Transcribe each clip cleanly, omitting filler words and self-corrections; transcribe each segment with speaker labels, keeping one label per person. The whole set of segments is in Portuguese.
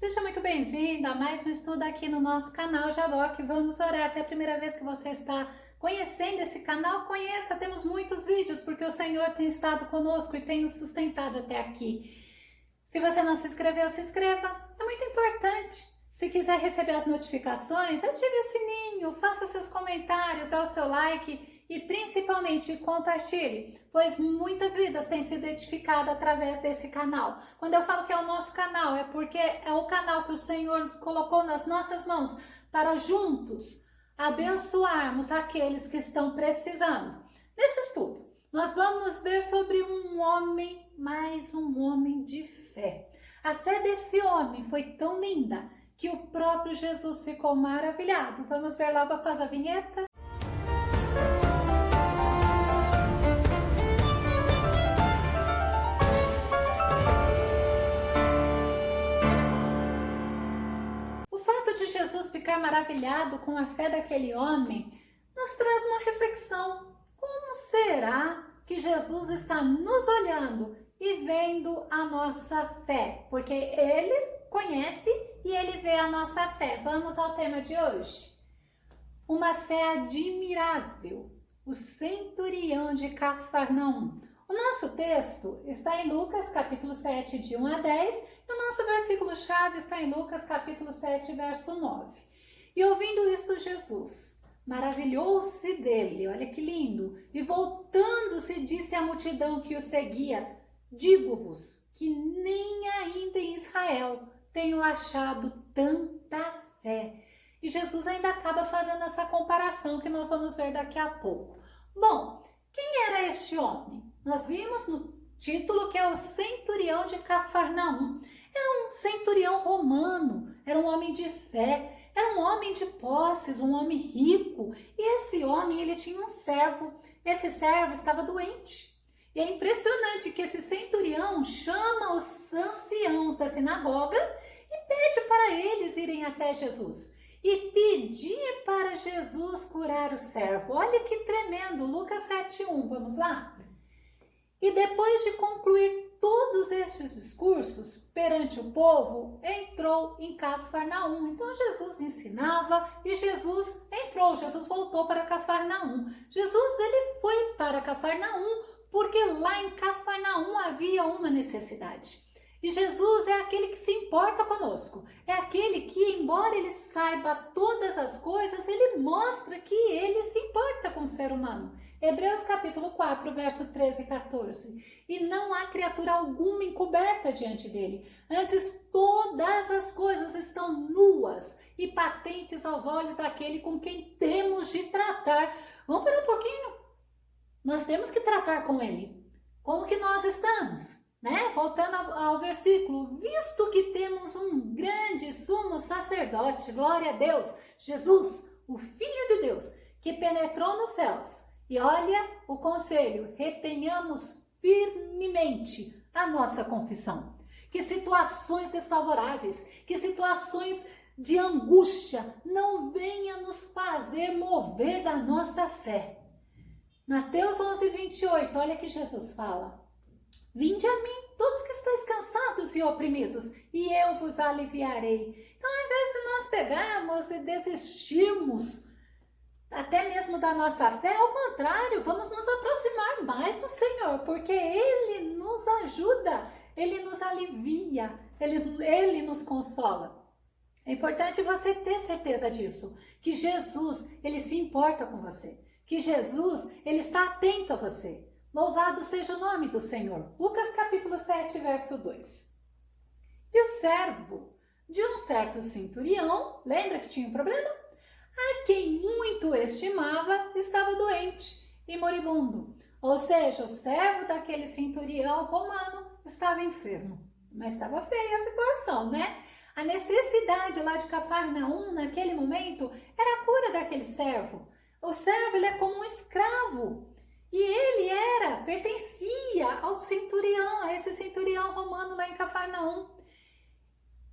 Speaker 1: Seja muito bem-vindo a mais um estudo aqui no nosso canal Jaboque. Vamos orar. Se é a primeira vez que você está conhecendo esse canal, conheça. Temos muitos vídeos porque o Senhor tem estado conosco e tem nos sustentado até aqui. Se você não se inscreveu, se inscreva. É muito importante. Se quiser receber as notificações, ative o sininho, faça seus comentários, dá o seu like e principalmente compartilhe, pois muitas vidas têm sido edificadas através desse canal. Quando eu falo que é o nosso canal, é porque é o canal que o Senhor colocou nas nossas mãos para juntos abençoarmos aqueles que estão precisando. Nesse estudo, nós vamos ver sobre um homem, mais um homem de fé. A fé desse homem foi tão linda que o próprio Jesus ficou maravilhado. Vamos ver logo após a vinheta? O fato de Jesus ficar maravilhado com a fé daquele homem nos traz uma reflexão. Como será que Jesus está nos olhando e vendo a nossa fé? Porque ele conhece e ele vê a nossa fé. Vamos ao tema de hoje. Uma fé admirável. O centurião de Cafarnaum. O nosso texto está em Lucas capítulo 7, de 1 a 10, e o nosso versículo-chave está em Lucas capítulo 7, verso 9. E ouvindo isto, Jesus maravilhou-se dele, olha que lindo, e voltando-se disse à multidão que o seguia: digo-vos que nem ainda em Israel tenho achado tanta fé. E Jesus ainda acaba fazendo essa comparação que nós vamos ver daqui a pouco. Bom, quem era este homem? Nós vimos no título que é o centurião de Cafarnaum. Era um centurião romano, era um homem de fé, era um homem de posses, um homem rico. E esse homem, ele tinha um servo. Esse servo estava doente. E é impressionante que esse centurião chama os anciãos da sinagoga e pede para eles irem até Jesus e pedir para Jesus curar o servo. Olha que tremendo, Lucas 7:1, vamos lá? E depois de concluir todos estes discursos perante o povo, entrou em Cafarnaum. Então Jesus ensinava e Jesus voltou para Cafarnaum. Jesus, ele foi para Cafarnaum porque lá em Cafarnaum havia uma necessidade. E Jesus é aquele que se importa conosco. É aquele que, embora ele saiba todas as coisas, ele mostra que ele se importa com o ser humano. Hebreus capítulo 4, verso 13 e 14. E não há criatura alguma encoberta diante dele. Antes, todas as coisas estão nuas e patentes aos olhos daquele com quem temos de tratar. Vamos parar um pouquinho? Nós temos que tratar com ele. Como que nós estamos? Voltando ao versículo, visto que temos um grande sumo sacerdote, glória a Deus, Jesus, o Filho de Deus, que penetrou nos céus. E olha o conselho, retenhamos firmemente a nossa confissão. Que situações desfavoráveis, que situações de angústia não venham nos fazer mover da nossa fé. Mateus 11, 28, olha que Jesus fala. Vinde a mim, todos que estáis cansados e oprimidos, e eu vos aliviarei. Então, ao invés de nós pegarmos e desistirmos até mesmo da nossa fé, ao contrário, vamos nos aproximar mais do Senhor, porque Ele nos ajuda, Ele nos alivia, Ele nos consola. É importante você ter certeza disso, que Jesus, Ele se importa com você, que Jesus, Ele está atento a você. Louvado seja o nome do Senhor. Lucas capítulo 7, verso 2. E o servo de um certo centurião, lembra que tinha um problema? A quem muito estimava, estava doente e moribundo. Ou seja, o servo daquele centurião romano estava enfermo. Mas estava feia a situação, né? A necessidade lá de Cafarnaum, naquele momento, era a cura daquele servo. O servo, ele é como um escravo. E ele pertencia ao centurião, a esse centurião romano lá em Cafarnaum.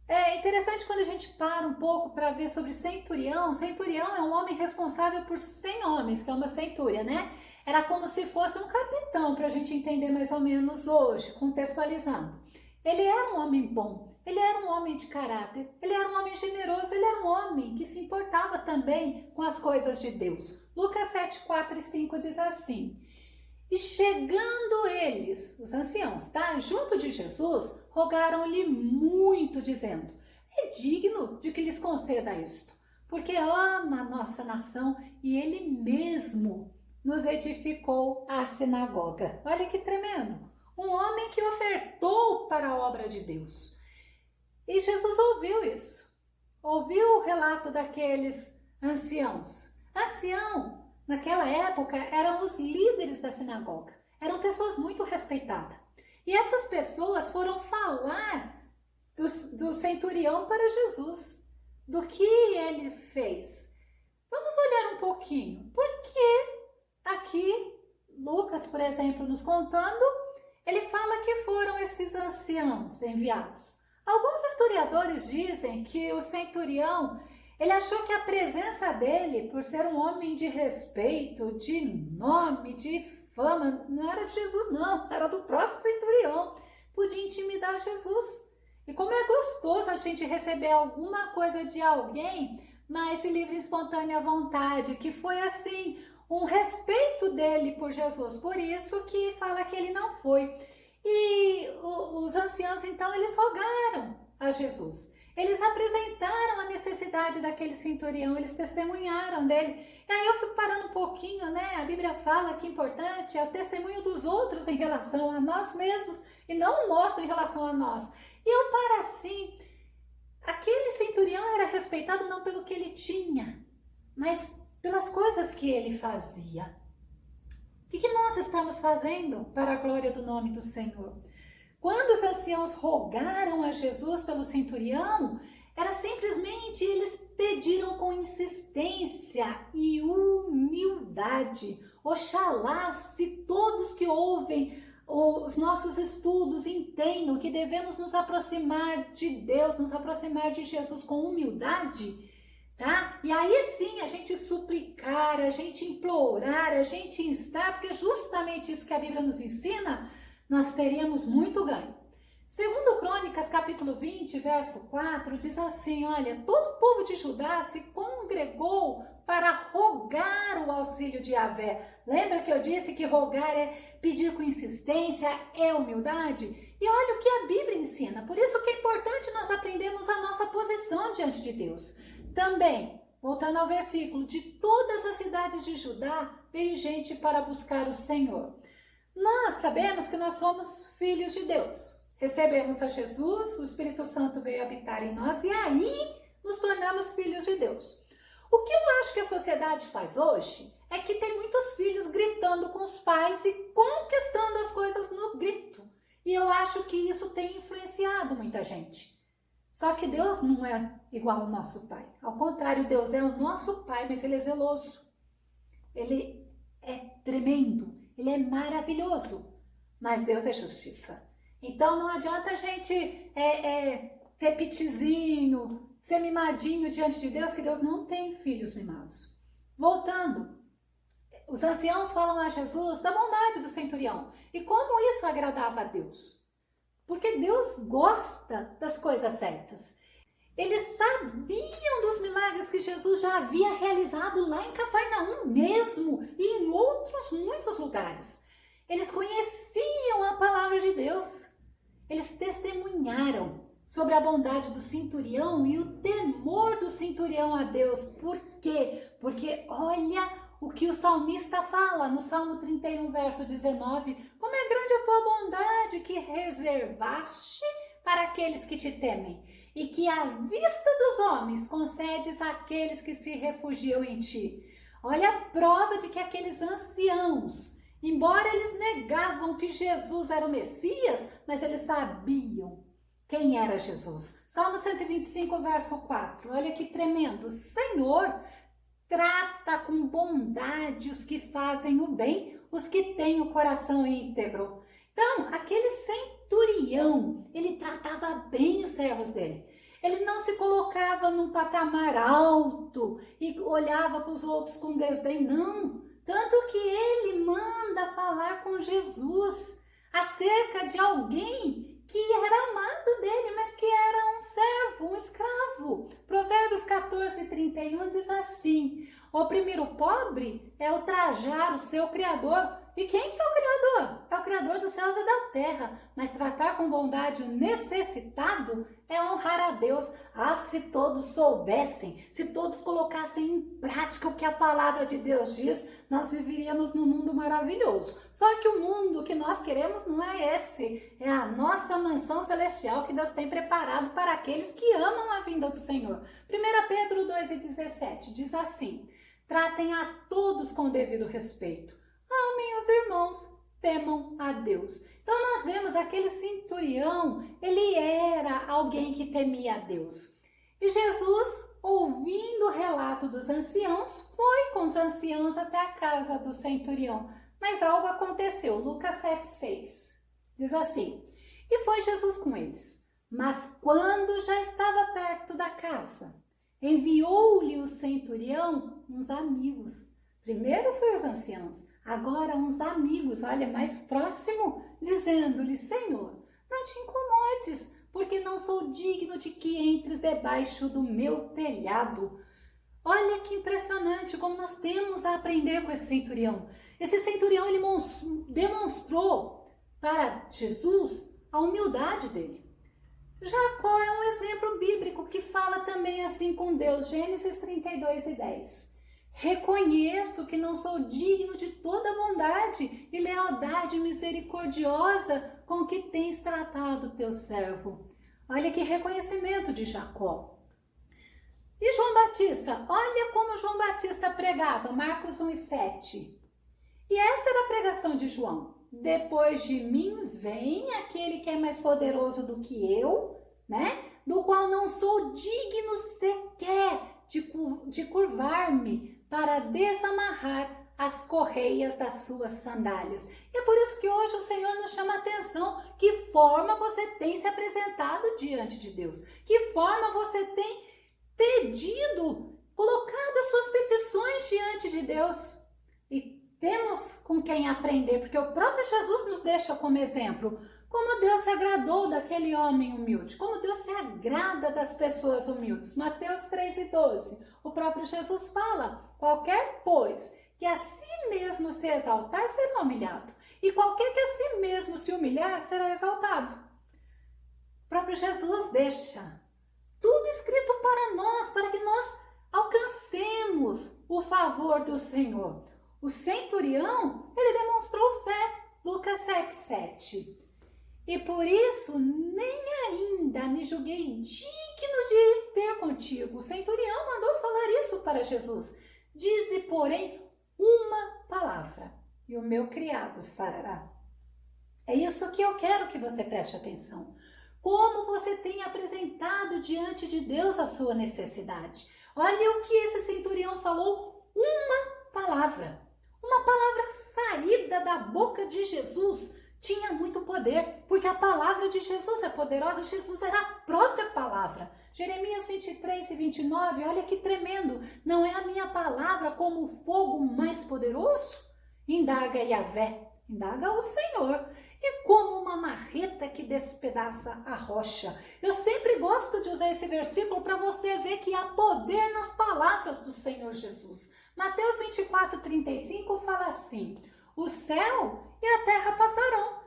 Speaker 1: É interessante quando a gente para um pouco para ver sobre centurião. Centurião é um homem responsável por 100 homens, que é uma centúria, né? Era como se fosse um capitão, para a gente entender mais ou menos hoje, contextualizando. Ele era um homem bom, ele era um homem de caráter, ele era um homem generoso, ele era um homem que se importava também com as coisas de Deus. Lucas 7, 4 e 5 diz assim: e chegando eles, os anciãos, junto de Jesus, rogaram-lhe muito, dizendo: é digno de que lhes conceda isto, porque ama a nossa nação e ele mesmo nos edificou a sinagoga. Olha que tremendo! Um homem que ofertou para a obra de Deus. E Jesus ouviu isso. Ouviu o relato daqueles anciãos. Ancião, naquela época, eram os líderes da sinagoga. Eram pessoas muito respeitadas. E essas pessoas foram falar do centurião para Jesus. Do que ele fez. Vamos olhar um pouquinho. Porque aqui, Lucas, por exemplo, nos contando, ele fala que foram esses anciãos enviados. Alguns historiadores dizem que o centurião, ele achou que a presença dele, por ser um homem de respeito, de nome, de fama, não era de Jesus não, era do próprio centurião, podia intimidar Jesus. E como é gostoso a gente receber alguma coisa de alguém, mas de livre e espontânea vontade, que foi assim, um respeito dele por Jesus, por isso que fala que ele não foi. E os anciãos, então, eles rogaram a Jesus. Eles apresentaram a necessidade daquele centurião, eles testemunharam dele. E aí eu fico parando um pouquinho, né? A Bíblia fala que importante é o testemunho dos outros em relação a nós mesmos e não o nosso em relação a nós. E eu paro assim, aquele centurião era respeitado não pelo que ele tinha, mas pelas coisas que ele fazia. O que nós estamos fazendo para a glória do nome do Senhor? Quando os anciãos rogaram a Jesus pelo centurião, era simplesmente eles pediram com insistência e humildade. Oxalá, se todos que ouvem os nossos estudos entendam que devemos nos aproximar de Deus, nos aproximar de Jesus com humildade, tá? E aí sim a gente suplicar, a gente implorar, a gente instar, porque justamente isso que a Bíblia nos ensina, nós teríamos muito ganho. Segundo Crônicas, capítulo 20, verso 4, diz assim, olha, todo o povo de Judá se congregou para rogar o auxílio de Yahvé. Lembra que eu disse que rogar é pedir com insistência, é humildade? E olha o que a Bíblia ensina, por isso que é importante nós aprendermos a nossa posição diante de Deus. Também, voltando ao versículo, de todas as cidades de Judá veio gente para buscar o Senhor. Nós sabemos que nós somos filhos de Deus. Recebemos a Jesus, o Espírito Santo veio habitar em nós e aí nos tornamos filhos de Deus. O que eu acho que a sociedade faz hoje é que tem muitos filhos gritando com os pais e conquistando as coisas no grito. E eu acho que isso tem influenciado muita gente. Só que Deus não é igual ao nosso Pai. Ao contrário, Deus é o nosso Pai, mas Ele é zeloso. Ele é tremendo, Ele é maravilhoso. Mas Deus é justiça. Então não adianta a gente ter pitizinho, ser mimadinho diante de Deus, que Deus não tem filhos mimados. Voltando, os anciãos falam a Jesus da bondade do centurião. E como isso agradava a Deus? Porque Deus gosta das coisas certas. Eles sabiam dos milagres que Jesus já havia realizado lá em Cafarnaum mesmo e em outros muitos lugares. Eles conheciam a palavra de Deus. Eles testemunharam sobre a bondade do centurião e o temor do centurião a Deus. Por quê? Porque olha o que o salmista fala no Salmo 31, verso 19. Como é grande a tua bondade que reservaste para aqueles que te temem e que à vista dos homens concedes àqueles que se refugiam em ti. Olha a prova de que aqueles anciãos, embora eles negavam que Jesus era o Messias, mas eles sabiam quem era Jesus. Salmo 125, verso 4. Olha que tremendo. Senhor, trata com bondade os que fazem o bem, os que têm o coração íntegro. Então, aquele centurião, ele tratava bem os servos dele. Ele não se colocava num patamar alto e olhava para os outros com desdém, não. Tanto que ele manda falar com Jesus acerca de alguém que era amado dele, mas que era um servo, um escravo. Provérbios 14:31 diz assim: oprimir o pobre é ultrajar o seu Criador. E quem que é o Criador? É o Criador dos céus e da terra. Mas tratar com bondade o necessitado é honrar a Deus. Ah, se todos soubessem, se todos colocassem em prática o que a palavra de Deus diz, nós viveríamos num mundo maravilhoso. Só que o mundo que nós queremos não é esse. É a nossa mansão celestial que Deus tem preparado para aqueles que amam a vinda do Senhor. 1 Pedro 2:17 diz assim: tratem a todos com o devido respeito. Amem os irmãos, temam a Deus. Então nós vemos aquele centurião, ele era alguém que temia a Deus. E Jesus, ouvindo o relato dos anciãos, foi com os anciãos até a casa do centurião. Mas algo aconteceu. Lucas 7:6 diz assim: e foi Jesus com eles. Mas quando já estava perto da casa, enviou-lhe o centurião uns amigos. Primeiro foi os anciãos, agora uns amigos, olha, mais próximo, dizendo-lhe: Senhor, não te incomodes, porque não sou digno de que entres debaixo do meu telhado. Olha que impressionante como nós temos a aprender com esse centurião. Esse centurião, ele demonstrou para Jesus a humildade dele. Jacó é um exemplo bíblico que fala também assim com Deus. Gênesis 32:10. Reconheço que não sou digno de toda bondade e lealdade misericordiosa com que tens tratado teu servo. Olha que reconhecimento de Jacó. E João Batista? Olha como João Batista pregava, Marcos 1:7. E esta era a pregação de João: depois de mim vem aquele que é mais poderoso do que eu, né? Do qual não sou digno sequer de curvar-me para desamarrar as correias das suas sandálias. E é por isso que hoje o Senhor nos chama a atenção. Que forma você tem se apresentado diante de Deus? Que forma você tem pedido, colocado as suas petições diante de Deus? E temos com quem aprender, porque o próprio Jesus nos deixa como exemplo. Como Deus se agradou daquele homem humilde, como Deus se agrada das pessoas humildes. Mateus 3:12, o próprio Jesus fala: qualquer, pois, que a si mesmo se exaltar, será humilhado. E qualquer que a si mesmo se humilhar, será exaltado. O próprio Jesus deixa tudo escrito para nós, para que nós alcancemos o favor do Senhor. O centurião, ele demonstrou fé. Lucas 7:7. E por isso nem ainda me julguei digno de ir ter contigo. O centurião mandou falar isso para Jesus. Dize, porém, uma palavra, e o meu criado sarará. É isso que eu quero que você preste atenção. Como você tem apresentado diante de Deus a sua necessidade. Olha o que esse centurião falou, uma palavra. Uma palavra saída da boca de Jesus tinha muito poder, porque a palavra de Jesus é poderosa. Jesus era a própria palavra. Jeremias 23:29, olha que tremendo. Não é a minha palavra como o fogo mais poderoso? Indaga Yahvé, indaga o Senhor, e como uma marreta que despedaça a rocha. Eu sempre gosto de usar esse versículo para você ver que há poder nas palavras do Senhor Jesus. Mateus 24:35 fala assim: o céu e a terra passarão.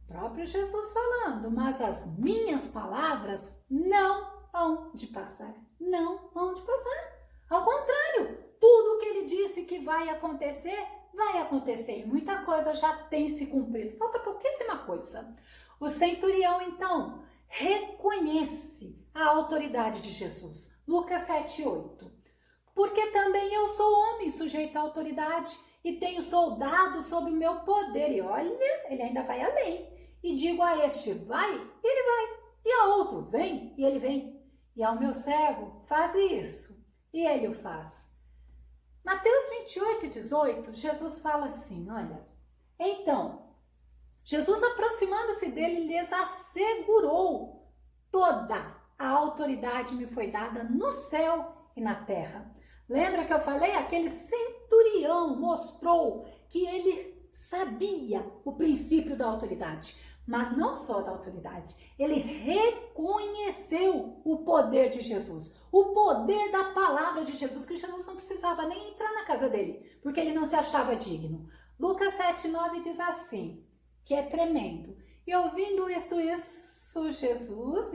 Speaker 1: Próprio Jesus falando, mas as minhas palavras não hão de passar. Não hão de passar. Ao contrário, tudo que ele disse que vai acontecer, vai acontecer. E muita coisa já tem se cumprido. Falta pouquíssima coisa. O centurião, então, reconhece a autoridade de Jesus. Lucas 7:8. Porque também eu sou homem sujeito à autoridade e tenho soldados sob o meu poder. E olha, ele ainda vai além. E digo a este, vai, e ele vai. E a outro, vem, e ele vem. E ao meu servo, faz isso, e ele o faz. Mateus 28:18, Jesus fala assim, olha. Então, Jesus aproximando-se dele, lhes assegurou: toda a autoridade me foi dada no céu e na terra. Lembra que eu falei? Aquele centurião mostrou que ele sabia o princípio da autoridade. Mas não só da autoridade, ele reconheceu o poder de Jesus, o poder da palavra de Jesus, que Jesus não precisava nem entrar na casa dele, porque ele não se achava digno. Lucas 7:9 diz assim, que é tremendo. E ouvindo isto Jesus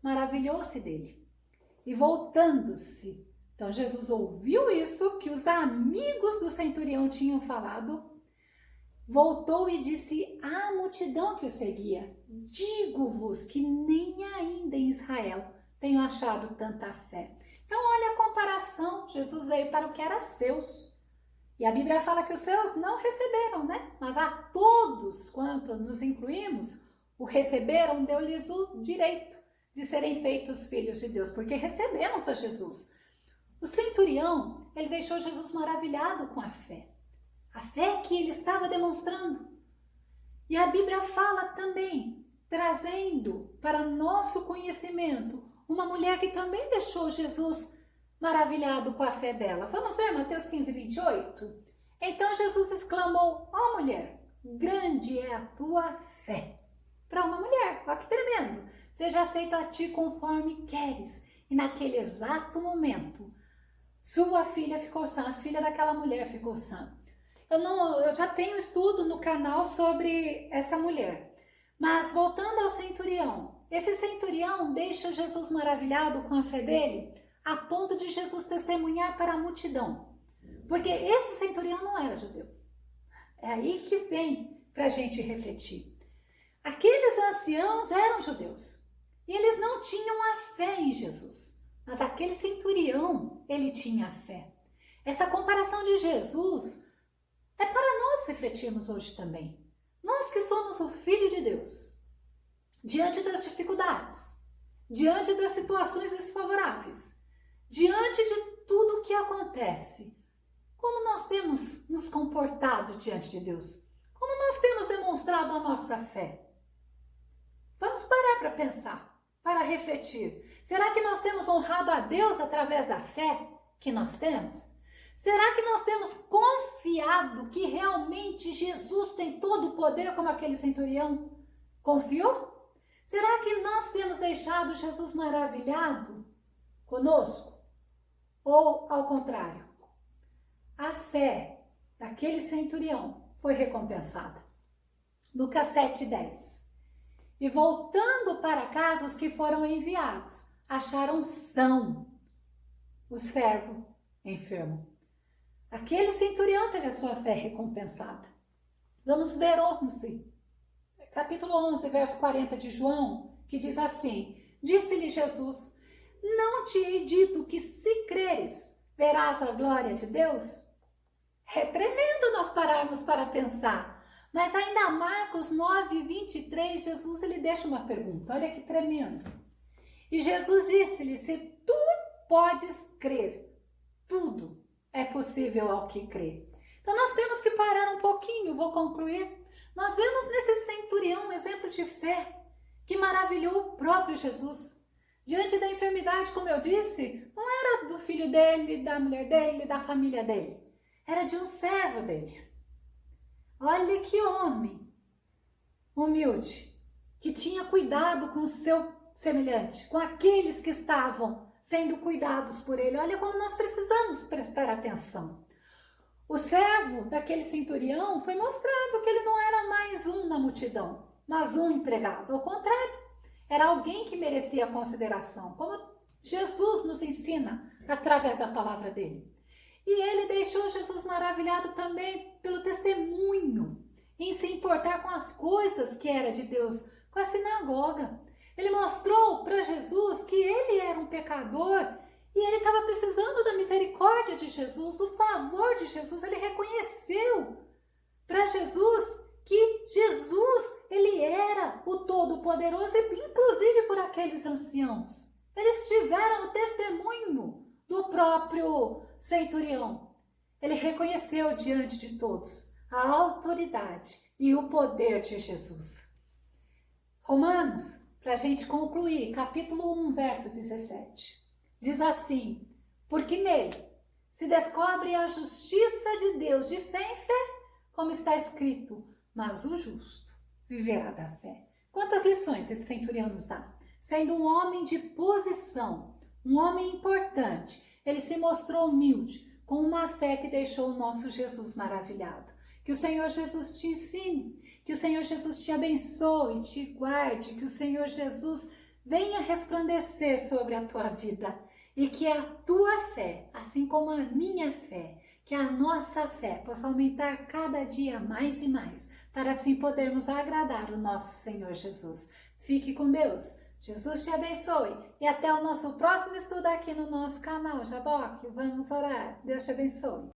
Speaker 1: maravilhou-se dele. E voltando-se, então Jesus ouviu isso que os amigos do centurião tinham falado, voltou e disse à multidão que o seguia: digo-vos que nem ainda em Israel tenho achado tanta fé. Então olha a comparação, Jesus veio para o que era seus. E a Bíblia fala que os seus não receberam, né? Mas a todos, quanto nos incluímos, o receberam, deu-lhes o direito de serem feitos filhos de Deus, porque recebemos a Jesus. O centurião, ele deixou Jesus maravilhado com a fé que ele estava demonstrando. E a Bíblia fala também, trazendo para nosso conhecimento, uma mulher que também deixou Jesus maravilhado com a fé dela. Vamos ver Mateus 15:28? Então Jesus exclamou: ó mulher, grande é a tua fé. Para uma mulher, olha que tremendo. Seja feito a ti conforme queres. E naquele exato momento, sua filha ficou sã, a filha daquela mulher ficou sã. Eu já tenho estudo no canal sobre essa mulher. Mas voltando ao centurião, esse centurião deixa Jesus maravilhado com a fé dele, a ponto de Jesus testemunhar para a multidão. Porque esse centurião não era judeu. É aí que vem para a gente refletir. Aqueles anciãos eram judeus e eles não tinham a fé em Jesus. Mas aquele centurião, ele tinha a fé. Essa comparação de Jesus é para nós refletirmos hoje também. Nós que somos o Filho de Deus, diante das dificuldades, diante das situações desfavoráveis, diante de tudo o que acontece, como nós temos nos comportado diante de Deus? Como nós temos demonstrado a nossa fé? Vamos parar para pensar, para refletir. Será que nós temos honrado a Deus através da fé que nós temos? Será que nós temos confiado que realmente Jesus tem todo o poder como aquele centurião confiou? Será que nós temos deixado Jesus maravilhado conosco? Ou ao contrário? A fé daquele centurião foi recompensada. Lucas 7:10. E voltando para casa, os que foram enviados acharam são o servo enfermo. Aquele centurião teve a sua fé recompensada. Vamos ver 11, capítulo 11, verso 40 de João, que diz assim: disse-lhe Jesus: não te hei dito que se creres, verás a glória de Deus? É tremendo nós pararmos para pensar. Mas ainda Marcos 9:23, Jesus ele deixa uma pergunta. Olha que tremendo. E Jesus disse-lhe: se tu podes crer, tudo é possível ao que crê. Então nós temos que parar um pouquinho, vou concluir. Nós vemos nesse centurião um exemplo de fé que maravilhou o próprio Jesus. Diante da enfermidade, como eu disse, não era do filho dele, da mulher dele, da família dele. Era de um servo dele. Olha que homem humilde, que tinha cuidado com o seu semelhante, com aqueles que estavam sendo cuidados por ele. Olha como nós precisamos prestar atenção. O servo daquele centurião foi mostrado que ele não era mais um na multidão, mas um empregado. Ao contrário, era alguém que merecia consideração, como Jesus nos ensina através da palavra dele. E ele deixou Jesus maravilhado também pelo testemunho, em se importar com as coisas que era de Deus, com a sinagoga. Ele mostrou para Jesus que ele era um pecador e ele estava precisando da misericórdia de Jesus, do favor de Jesus. Ele reconheceu para Jesus que Jesus, ele era o Todo-Poderoso, inclusive por aqueles anciãos. Eles tiveram o testemunho do próprio centurião. Ele reconheceu diante de todos a autoridade e o poder de Jesus. Romanos, para a gente concluir, capítulo 1, verso 17. Diz assim: porque nele se descobre a justiça de Deus de fé em fé, como está escrito: mas o justo viverá da fé. Quantas lições esse centurião nos dá? Sendo um homem de posição, um homem importante, ele se mostrou humilde, com uma fé que deixou o nosso Jesus maravilhado. Que o Senhor Jesus te ensine, que o Senhor Jesus te abençoe, te guarde, que o Senhor Jesus venha resplandecer sobre a tua vida e que a tua fé, assim como a minha fé, que a nossa fé possa aumentar cada dia mais e mais, para assim podermos agradar o nosso Senhor Jesus. Fique com Deus, Jesus te abençoe e até o nosso próximo estudo aqui no nosso canal Jaboque. Vamos orar, Deus te abençoe.